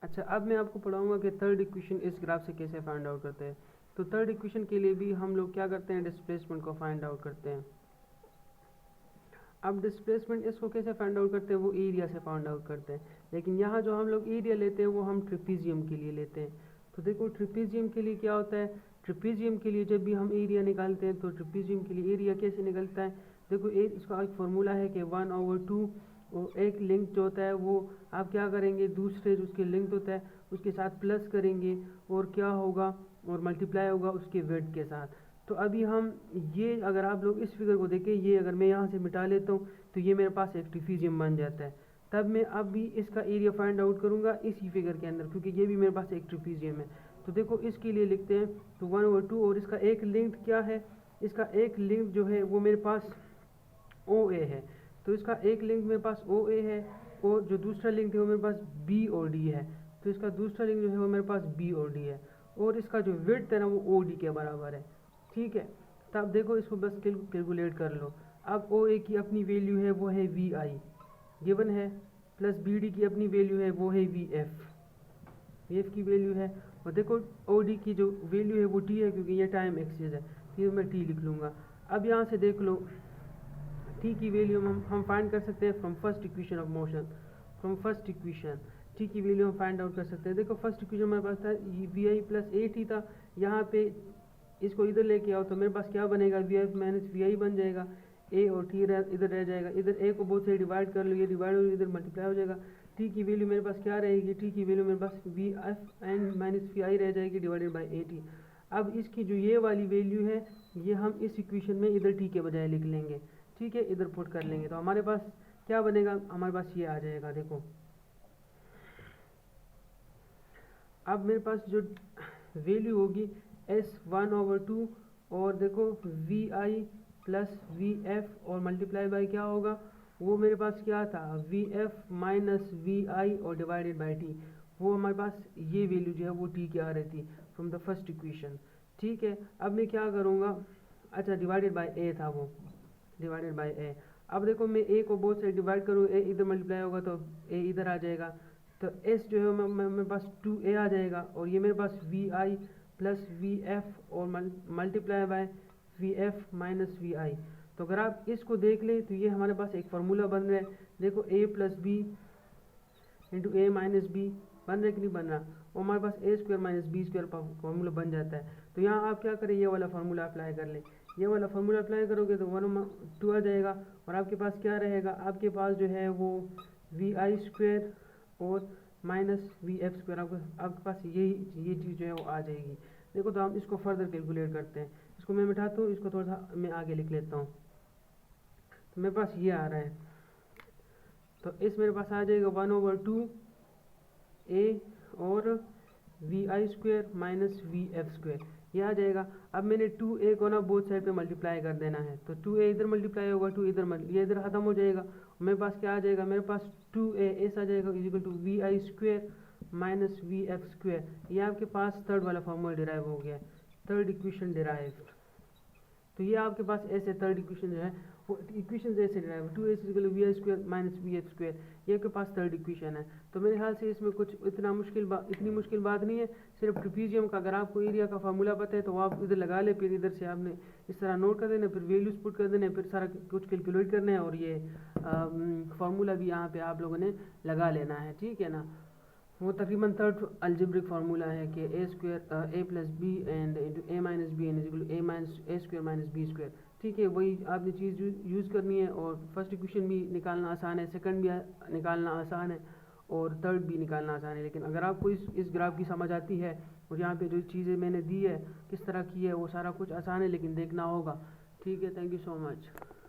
अच्छा, अब मैं आपको पढ़ाऊंगा कि थर्ड इक्वेशन इस ग्राफ से कैसे फाइंड आउट करते हैं। तो थर्ड इक्वेशन के लिए भी हम लोग क्या करते हैं, डिस्प्लेसमेंट को फाइंड आउट करते हैं। अब डिस्प्लेसमेंट इसको कैसे फाइंड आउट करते हैं, वो एरिया से फाइंड आउट करते हैं। लेकिन यहाँ जो हम लोग एरिया लेते हैं वो हम ट्रिपीजियम के लिए लेते हैं। तो देखो ट्रिपीजियम के लिए क्या होता है, ट्रिपीजियम के लिए जब भी हम एरिया निकालते हैं तो ट्रिपीजियम के लिए एरिया कैसे निकलता है, देखो इसका एक फार्मूला है कि 1/2 और एक लिंक जो होता है वो आप क्या करेंगे, दूसरे जो उसके लिंक होता है उसके साथ प्लस करेंगे और क्या होगा, और मल्टीप्लाई होगा उसके वेट के साथ। तो अभी हम ये अगर आप लोग इस फिगर को देखें, ये अगर मैं यहाँ से मिटा लेता हूँ तो ये मेरे पास एक ट्रिपीजियम बन जाता है। तब मैं अब भी इसका एरिया फाइंड आउट करूँगा इसी फिगर के अंदर, क्योंकि ये भी मेरे पास एक ट्रिपीजियम है। तो देखो इसके लिए लिखते हैं तो 1/2 और इसका एक लिंक क्या है, इसका एक लिंक जो है वो मेरे पास OA है। तो इसका एक लिंक मेरे पास OA है और जो दूसरा लिंक है वो मेरे पास B और D है। तो इसका दूसरा लिंक जो है वो मेरे पास B और D है और इसका जो विड्थ है ना वो OD के बराबर है। ठीक है, तब देखो इसको बस कैलकुलेट कर लो। अब OA की अपनी वैल्यू है वो है VI गिवन है, प्लस BD की अपनी वैल्यू है वो है VF की वैल्यू है, और देखो OD की जो वैल्यू है वो T है, क्योंकि ये टाइम एक्सिस है तो मैं T लिख लूँगा। अब यहाँ से देख लो T की वैल्यू हम फाइंड कर सकते हैं from first equation of motion. From first equation T की वैल्यू हम फाइंड आउट कर सकते हैं। देखो फर्स्ट इक्वेशन हमारे पास था VI प्लस AT था, यहाँ पे इसको इधर लेके आओ तो मेरे पास क्या बनेगा, VF माइनस VI बन जाएगा। A और T इधर रह जाएगा, इधर A को बहुत से डिवाइड कर लो, ये डिवाइड हो इधर मल्टीप्लाई हो जाएगा। T की वैल्यू मेरे पास क्या रहेगी, T की वैल्यू मेरे पास VF एंड माइनस VI रह जाएगी डिवाइडेड बाई AT। अब इसकी जो ये वाली वैल्यू है ये हम इस इक्वेशन में इधर T के बजाय लिख लेंगे। ठीक है, इधर पुट कर लेंगे तो हमारे पास क्या बनेगा, हमारे पास ये आ जाएगा। देखो अब मेरे पास जो वैल्यू होगी S1/2 और देखो VI प्लस VF और मल्टीप्लाई बाई क्या होगा, वो मेरे पास क्या था VF माइनस VI और डिवाइडेड बाई T। वो हमारे पास ये वैल्यू जो है वो T की आ रही थी फ्रॉम द फर्स्ट इक्वेशन। ठीक है, अब मैं क्या करूँगा, अच्छा डिवाइडेड बाई A था वो, डिवाइडेड बाई A। अब देखो मैं A को बहुत से डिवाइड करूँ, A इधर मल्टीप्लाई होगा तो A इधर आ जाएगा, तो S जो है मेरे पास 2A आ जाएगा, और ये मेरे पास VI प्लस VF और multiply by VF minus VI। तो अगर आप इसको देख लें तो ये हमारे पास एक फार्मूला बन रहा है। देखो A plus B into A minus B बन रहा है कि नहीं बन रहा, और हमारे पास A square minus B square formula बन जाता है। तो यहाँ आप क्या करें, ये वाला फार्मूला अप्लाई कर लें। ये वाला फार्मूला अप्लाई करोगे तो 1/2 आ जाएगा, और आपके पास क्या रहेगा, आपके पास जो है वो VI स्क्वायर और माइनस VF स्क्वायर, आपके पास ये चीज़ जो है वो आ जाएगी। देखो तो हम इसको फर्दर कैलकुलेट करते हैं। इसको मैं मिटाता हूँ, इसको थोड़ा सा मैं आगे लिख लेता हूँ। तो मेरे पास ये आ रहा है, तो इस मेरे पास आ जाएगा 1/2 A और VI square minus VF square, ये आ जाएगा। अब मैंने 2A को ना बोथ साइड पे मल्टीप्लाई कर देना है, तो 2A इधर मल्टीप्लाई होगा, 2 इधर ये इधर खत्म हो जाएगा। मेरे पास क्या आ जाएगा, मेरे पास 2A ऐसा आ जाएगा is equal to VI square minus VF square. ये आपके पास थर्ड वाला फार्मूला डिराइव हो गया, थर्ड इक्वेशन डिराइव्ड। तो ये आपके पास ऐसे थर्ड इक्वेशन जो है वो इक्वेशन ऐसे derive 2A equal VI square minus VF square, ये आपके पास थर्ड इक्वेशन है। तो मेरे ख्याल से इसमें कुछ इतनी मुश्किल बात नहीं है, सिर्फ ट्रिपीजियम का अगर आपको एरिया का फार्मूला पता है तो आप इधर लगा ले, फिर इधर से आपने इस तरह नोट कर देना, फिर वैल्यूज पुट कर देना, फिर सारा कुछ कैलकुलेट करना है, और ये फार्मूला भी यहाँ पे आप लोगों ने लगा लेना है। ठीक है ना, वो तकरीबन थर्ड अलजेब्रिक फार्मूला है कि A square A plus B and into A minus B and equal A minus A square minus B square. ठीक है, वही आपने चीज़ यूज़ करनी है, और फर्स्ट इक्वेशन भी निकालना आसान है, सेकंड भी निकालना आसान है, और थर्ड भी निकालना आसान है। लेकिन अगर आपको इस ग्राफ की समझ आती है और यहाँ पे जो चीज़ें मैंने दी है किस तरह की है वो सारा कुछ आसान है, लेकिन देखना होगा। ठीक है, थैंक यू सो मच।